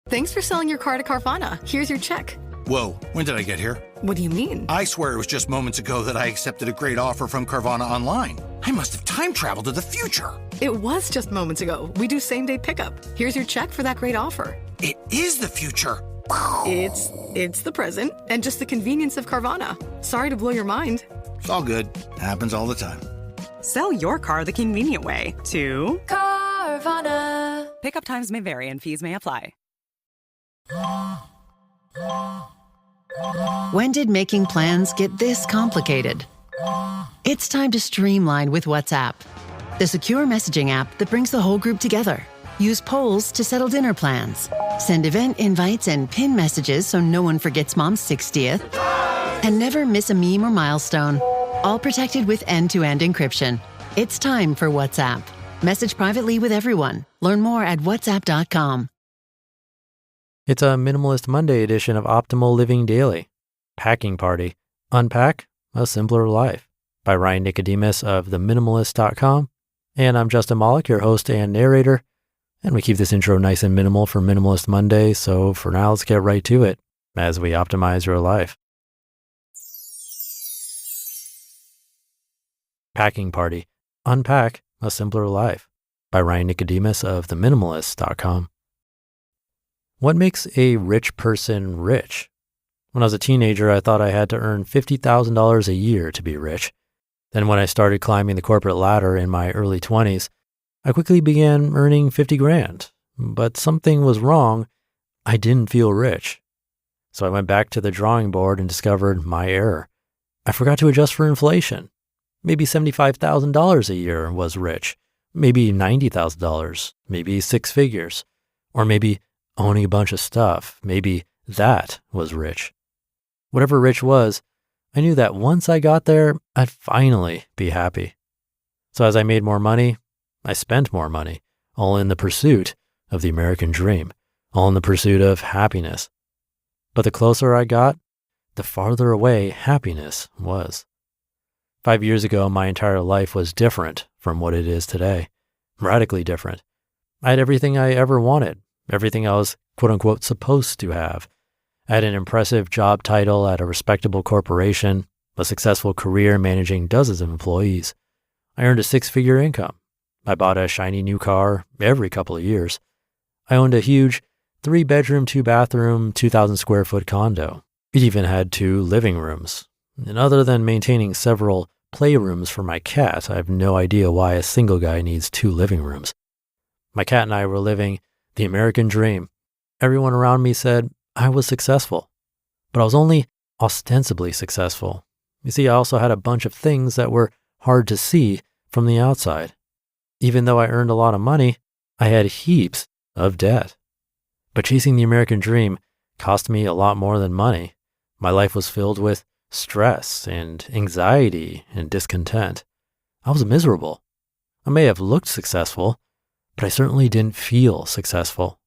Thanks for selling your car to Carvana. Here's your check. Whoa, when did I get here? What do you mean? I swear it was just moments ago that I accepted a great offer from Carvana online. I must have time traveled to the future. It was just moments ago. We do same-day pickup. Here's your check for that great offer. It is the future. It's the present and just the convenience of Carvana. Sorry to blow your mind. It's all good. Happens all the time. Sell your car the convenient way to Carvana. Pickup times may vary and fees may apply. When did making plans get this complicated? It's time to streamline with WhatsApp, the secure messaging app that brings the whole group together. Use polls to settle dinner plans. Send event invites and pin messages so no one forgets Mom's 60th. And never miss a meme or milestone. All protected with end-to-end encryption. It's time for WhatsApp. Message privately with everyone. Learn more at whatsapp.com. It's a Minimalist Monday edition of Optimal Living Daily. Packing Party. Unpack a Simpler Life by Ryan Nicodemus of theminimalists.com. And I'm Justin Malik, your host and narrator. And we keep this intro nice and minimal for Minimalist Monday. So for now, let's get right to it as we optimize your life. Packing Party. Unpack a Simpler Life by Ryan Nicodemus of theminimalists.com. What makes a rich person rich? When I was a teenager, I thought I had to earn $50,000 a year to be rich. Then when I started climbing the corporate ladder in my early 20s, I quickly began earning 50 grand. But something was wrong. I didn't feel rich. So I went back to the drawing board and discovered my error. I forgot to adjust for inflation. Maybe $75,000 a year was rich. Maybe $90,000. Maybe six figures. Or maybe owning a bunch of stuff. Maybe that was rich. Whatever rich was, I knew that once I got there, I'd finally be happy. So as I made more money, I spent more money, all in the pursuit of the American dream, all in the pursuit of happiness. But the closer I got, the farther away happiness was. 5 years ago, my entire life was different from what it is today, radically different. I had everything I ever wanted. Everything I was, quote unquote, supposed to have. I had an impressive job title at a respectable corporation, a successful career managing dozens of employees. I earned a six-figure income. I bought a shiny new car every couple of years. I owned a huge 3-bedroom, 2-bathroom, 2,000 square foot condo. It even had 2 living rooms. And other than maintaining several playrooms for my cat, I have no idea why a single guy needs 2 living rooms. My cat and I were living the American dream. Everyone around me said I was successful, but I was only ostensibly successful. You see, I also had a bunch of things that were hard to see from the outside. Even though I earned a lot of money, I had heaps of debt. But chasing the American dream cost me a lot more than money. My life was filled with stress and anxiety and discontent. I was miserable. I may have looked successful, but I certainly didn't feel successful.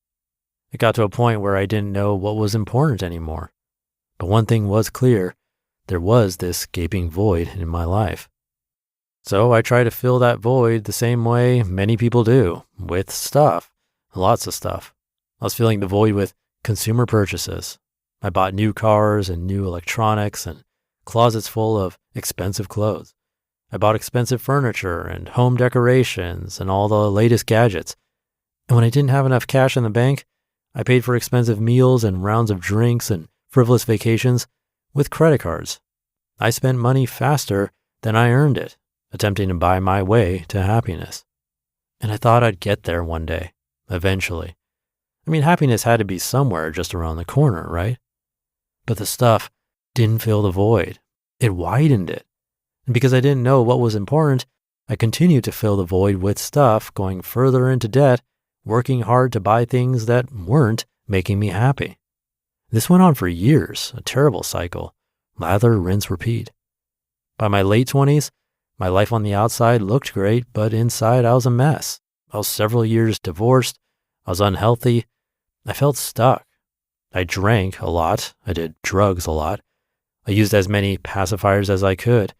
It got to a point where I didn't know what was important anymore. But one thing was clear, there was this gaping void in my life. So I tried to fill that void the same way many people do, with stuff, lots of stuff. I was filling the void with consumer purchases. I bought new cars and new electronics and closets full of expensive clothes. I bought expensive furniture and home decorations and all the latest gadgets. And when I didn't have enough cash in the bank, I paid for expensive meals and rounds of drinks and frivolous vacations with credit cards. I spent money faster than I earned it, attempting to buy my way to happiness. And I thought I'd get there one day, eventually. I mean, happiness had to be somewhere just around the corner, right? But the stuff didn't fill the void. It widened it. And because I didn't know what was important, I continued to fill the void with stuff, going further into debt, working hard to buy things that weren't making me happy. This went on for years, a terrible cycle. Lather, rinse, repeat. By my late 20s, my life on the outside looked great, but inside I was a mess. I was several years divorced. I was unhealthy. I felt stuck. I drank a lot. I did drugs a lot. I used as many pacifiers as I could.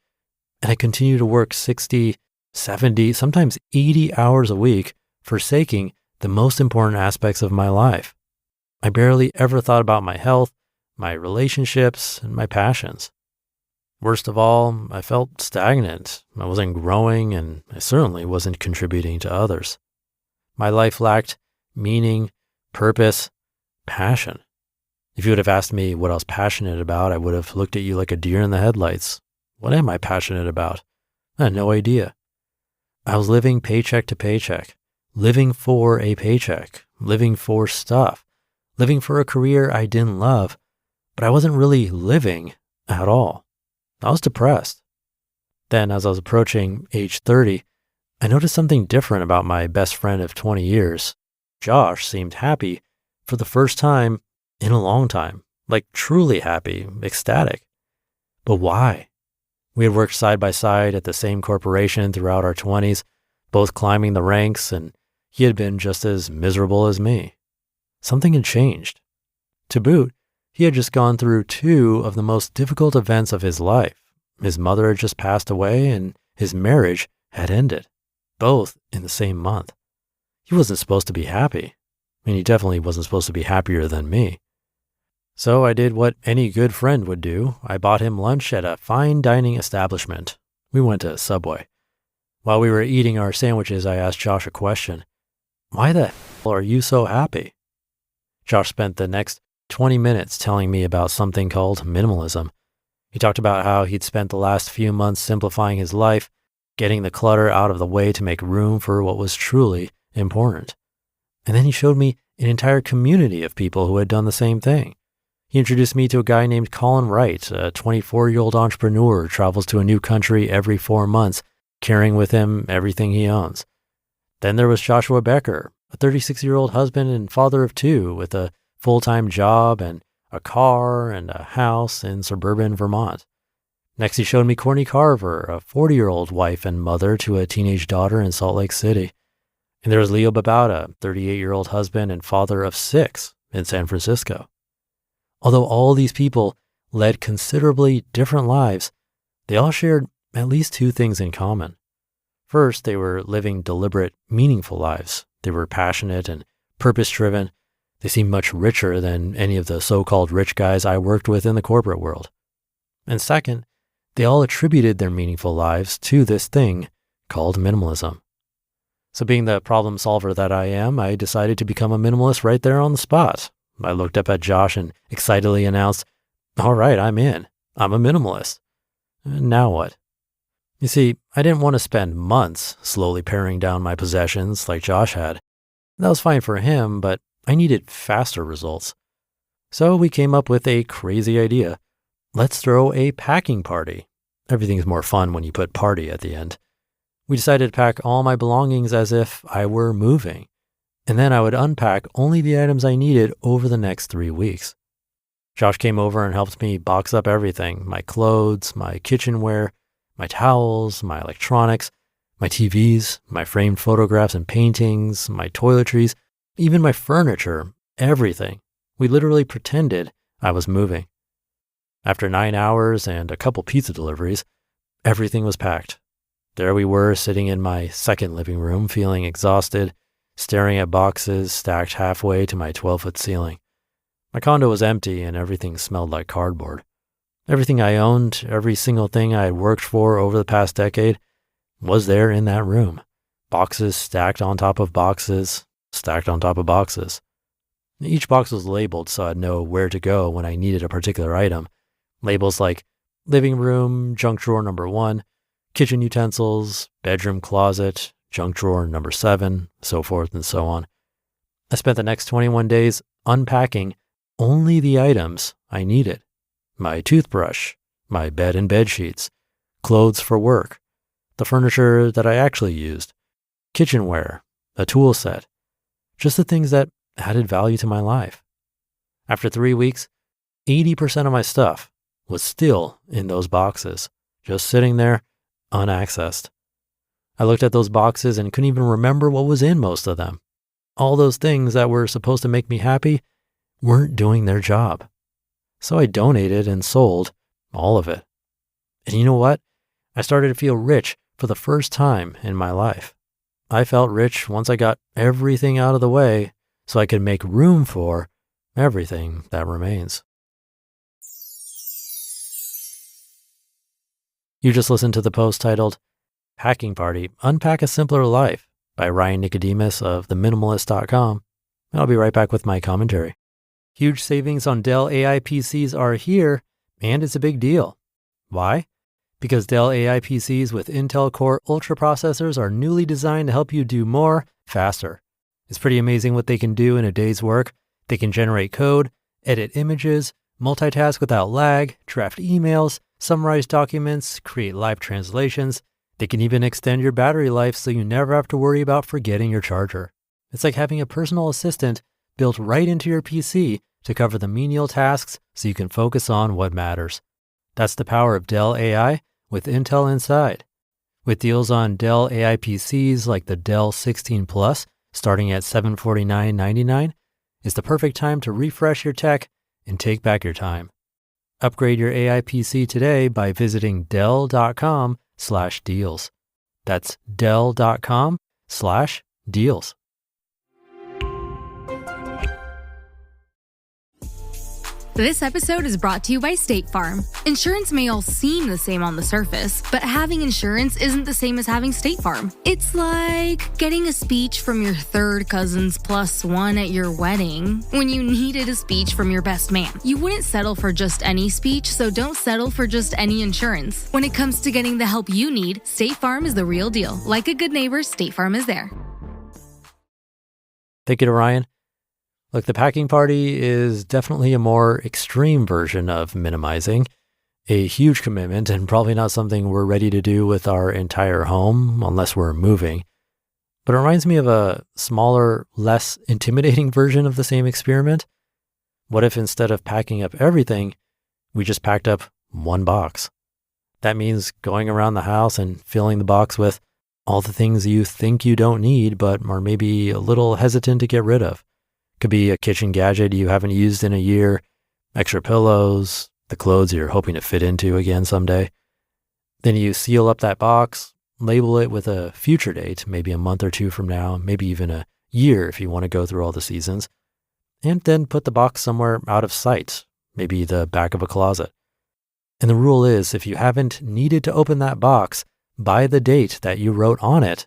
And I continued to work 60, 70, sometimes 80 hours a week, forsaking the most important aspects of my life. I barely ever thought about my health, my relationships, and my passions. Worst of all, I felt stagnant. I wasn't growing, and I certainly wasn't contributing to others. My life lacked meaning, purpose, passion. If you would have asked me what I was passionate about, I would have looked at you like a deer in the headlights. What am I passionate about? I had no idea. I was living paycheck to paycheck, living for a paycheck, living for stuff, living for a career I didn't love, but I wasn't really living at all. I was depressed. Then, as I was approaching age 30, I noticed something different about my best friend of 20 years. Josh seemed happy for the first time in a long time, like truly happy, ecstatic. But why? We had worked side by side at the same corporation throughout our 20s, both climbing the ranks, and he had been just as miserable as me. Something had changed. To boot, he had just gone through two of the most difficult events of his life. His mother had just passed away, and his marriage had ended, both in the same month. He wasn't supposed to be happy, and he definitely wasn't supposed to be happier than me. So I did what any good friend would do. I bought him lunch at a fine dining establishment. We went to Subway. While we were eating our sandwiches, I asked Josh a question. Why the hell are you so happy? Josh spent the next 20 minutes telling me about something called minimalism. He talked about how he'd spent the last few months simplifying his life, getting the clutter out of the way to make room for what was truly important. And then he showed me an entire community of people who had done the same thing. He introduced me to a guy named Colin Wright, a 24-year-old entrepreneur who travels to a new country every 4 months, carrying with him everything he owns. Then there was Joshua Becker, a 36-year-old husband and father of two with a full-time job and a car and a house in suburban Vermont. Next, he showed me Courtney Carver, a 40-year-old wife and mother to a teenage daughter in Salt Lake City. And there was Leo Babauta, 38-year-old husband and father of 6 in San Francisco. Although all these people led considerably different lives, they all shared at least 2 things in common. First, they were living deliberate, meaningful lives. They were passionate and purpose-driven. They seemed much richer than any of the so-called rich guys I worked with in the corporate world. And second, they all attributed their meaningful lives to this thing called minimalism. So being the problem solver that I am, I decided to become a minimalist right there on the spot. I looked up at Josh and excitedly announced, "All right, I'm in. I'm a minimalist." And now what? You see, I didn't want to spend months slowly paring down my possessions like Josh had. That was fine for him, but I needed faster results. So we came up with a crazy idea. Let's throw a packing party. Everything's more fun when you put party at the end. We decided to pack all my belongings as if I were moving. And then I would unpack only the items I needed over the next 3 weeks. Josh came over and helped me box up everything, my clothes, my kitchenware, my towels, my electronics, my TVs, my framed photographs and paintings, my toiletries, even my furniture, everything. We literally pretended I was moving. After 9 hours and a couple pizza deliveries, everything was packed. There we were sitting in my second living room, feeling exhausted, staring at boxes stacked halfway to my 12-foot ceiling. My condo was empty and everything smelled like cardboard. Everything I owned, every single thing I had worked for over the past decade, was there in that room. Boxes stacked on top of boxes, stacked on top of boxes. Each box was labeled so I'd know where to go when I needed a particular item. Labels like living room, junk drawer number 1, kitchen utensils, bedroom closet, junk drawer number 7, so forth and so on. I spent the next 21 days unpacking only the items I needed. My toothbrush, my bed and bed sheets, clothes for work, the furniture that I actually used, kitchenware, a tool set, just the things that added value to my life. After 3 weeks, 80% of my stuff was still in those boxes, just sitting there, unaccessed. I looked at those boxes and couldn't even remember what was in most of them. All those things that were supposed to make me happy weren't doing their job. So I donated and sold all of it. And you know what? I started to feel rich for the first time in my life. I felt rich once I got everything out of the way so I could make room for everything that remains. You just listened to the post titled Hacking Party, Unpack a Simpler Life by Ryan Nicodemus of Minimalists.com. And I'll be right back with my commentary. Huge savings on Dell AI PCs are here, and it's a big deal. Why? Because Dell AI PCs with Intel Core Ultra processors are newly designed to help you do more, faster. It's pretty amazing what they can do in a day's work. They can generate code, edit images, multitask without lag, draft emails, summarize documents, create live translations. They can even extend your battery life so you never have to worry about forgetting your charger. It's like having a personal assistant built right into your PC to cover the menial tasks so you can focus on what matters. That's the power of Dell AI with Intel inside. With deals on Dell AI PCs like the Dell 16 Plus starting at $749.99, it's the perfect time to refresh your tech and take back your time. Upgrade your AI PC today by visiting Dell.com/deals. That's Dell.com/deals. This episode is brought to you by State Farm. Insurance may all seem the same on the surface, but having insurance isn't the same as having State Farm. It's like getting a speech from your third cousin's +1 at your wedding when you needed a speech from your best man. You wouldn't settle for just any speech, so don't settle for just any insurance. When it comes to getting the help you need, State Farm is the real deal. Like a good neighbor, State Farm is there. Thank you to Ryan. Look, the packing party is definitely a more extreme version of minimizing, a huge commitment and probably not something we're ready to do with our entire home unless we're moving. But it reminds me of a smaller, less intimidating version of the same experiment. What if instead of packing up everything, we just packed up one box? That means going around the house and filling the box with all the things you think you don't need but are maybe a little hesitant to get rid of. Could be a kitchen gadget you haven't used in a year, extra pillows, the clothes you're hoping to fit into again someday. Then you seal up that box, label it with a future date, maybe a month or two from now, maybe even a year if you want to go through all the seasons, and then put the box somewhere out of sight, maybe the back of a closet. And the rule is if you haven't needed to open that box by the date that you wrote on it,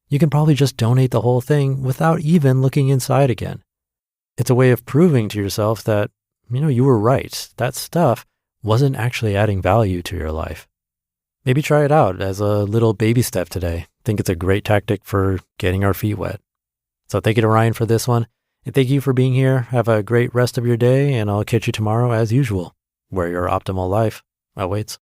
you can probably just donate the whole thing without even looking inside again. It's a way of proving to yourself that, you were right. That stuff wasn't actually adding value to your life. Maybe try it out as a little baby step today. I think it's a great tactic for getting our feet wet. So thank you to Ryan for this one. And thank you for being here. Have a great rest of your day, and I'll catch you tomorrow as usual, where your optimal life awaits.